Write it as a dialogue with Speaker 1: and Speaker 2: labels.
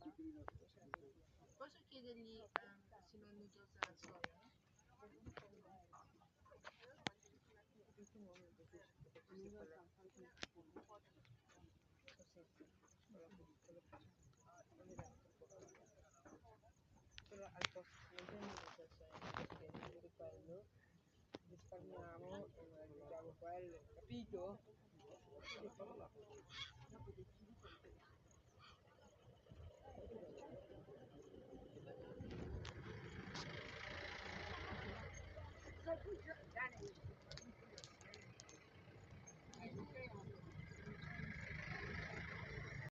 Speaker 1: Posso chiedergli se non noodles alla soia?
Speaker 2: Questo non mi preferisco perché sì, però al posto se non prendo di quello risparmiamo e mangiamo quello, capito?